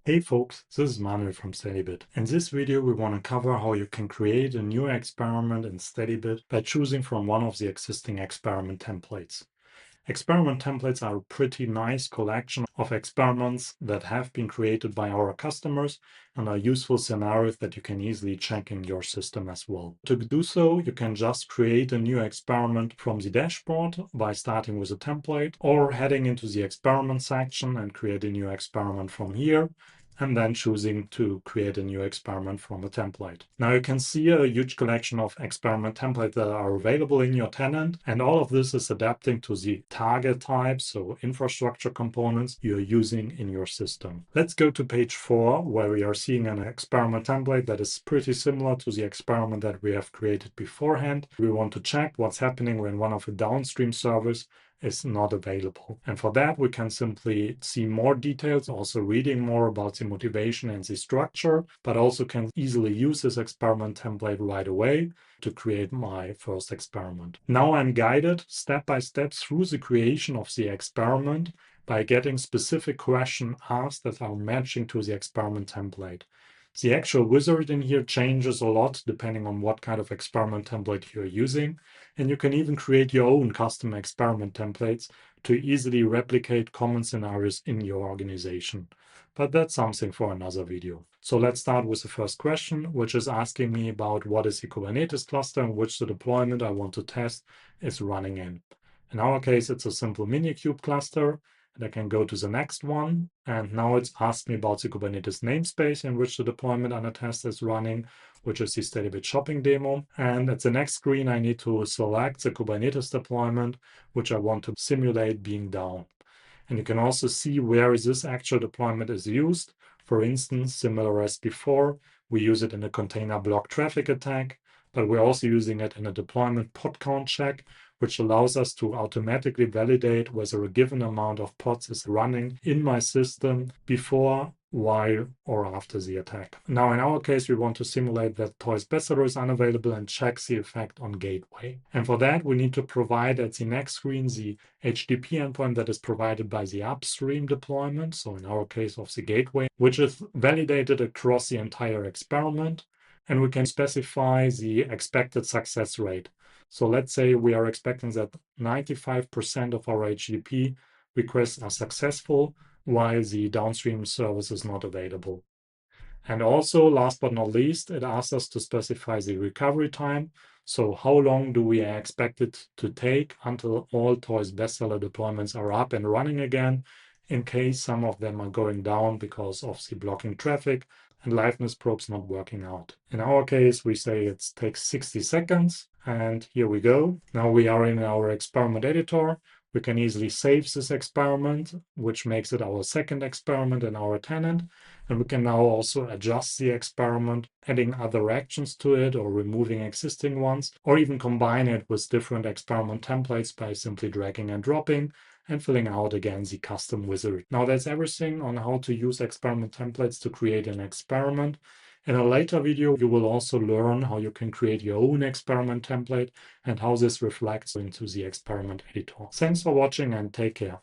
Hey folks, this is Manuel from Steadybit. In this video we want to cover how you can create a new experiment in Steadybit by choosing from one of the existing experiment templates. Experiment templates are a pretty nice collection of experiments that have been created by our customers and are useful scenarios that you can easily check in your system as well. To do so, you can just create a new experiment from the dashboard by starting with a template or heading into the experiment section and create a new experiment from here, and then choosing to create a new experiment from a template. Now you can see a huge collection of experiment templates that are available in your tenant, and all of this is adapting to the target types, so infrastructure components you're using in your system. Let's go to page 4, where we are seeing an experiment template that is pretty similar to the experiment that we have created beforehand. We want to check what's happening when one of the downstream servers is not available. And for that, we can simply see more details, also reading more about the motivation and the structure, but also can easily use this experiment template right away to create my first experiment. Now I'm guided step by step through the creation of the experiment by getting specific questions asked that are matching to the experiment template. The actual wizard in here changes a lot depending on what kind of experiment template you're using, and you can even create your own custom experiment templates to easily replicate common scenarios in your organization. But that's something for another video. So let's start with the first question, which is asking me about what is the Kubernetes cluster and which the deployment I want to test is running in. In our case, it's a simple Minikube cluster. And I can go to the next one. And now it's asked me about the Kubernetes namespace in which the deployment under test is running, which is the Steadybit shopping demo. And at the next screen, I need to select the Kubernetes deployment, which I want to simulate being down. And you can also see where this actual deployment is used. For instance, similar as before, we use it in a container block traffic attack, but we're also using it in a deployment pod count check, which allows us to automatically validate whether a given amount of pods is running in my system before, while, or after the attack. Now, in our case, we want to simulate that Toys Bestseller is unavailable and check the effect on gateway. And for that, we need to provide at the next screen the HTTP endpoint that is provided by the upstream deployment, so in our case of the gateway, which is validated across the entire experiment. And we can specify the expected success rate. So let's say we are expecting that 95% of our HTTP requests are successful, while the downstream service is not available. And also, last but not least, it asks us to specify the recovery time. So how long do we expect it to take until all Toys bestseller deployments are up and running again, in case some of them are going down because of the blocking traffic and liveness probes not working out. In our case, we say it takes 60 seconds. And here we go. Now we are in our experiment editor. We can easily save this experiment, which makes it our second experiment in our tenant. And we can now also adjust the experiment, adding other actions to it or removing existing ones, or even combine it with different experiment templates by simply dragging and dropping and filling out again the custom wizard. Now that's everything on how to use experiment templates to create an experiment. In a later video, you will also learn how you can create your own experiment template and how this reflects into the experiment editor. Thanks for watching and take care.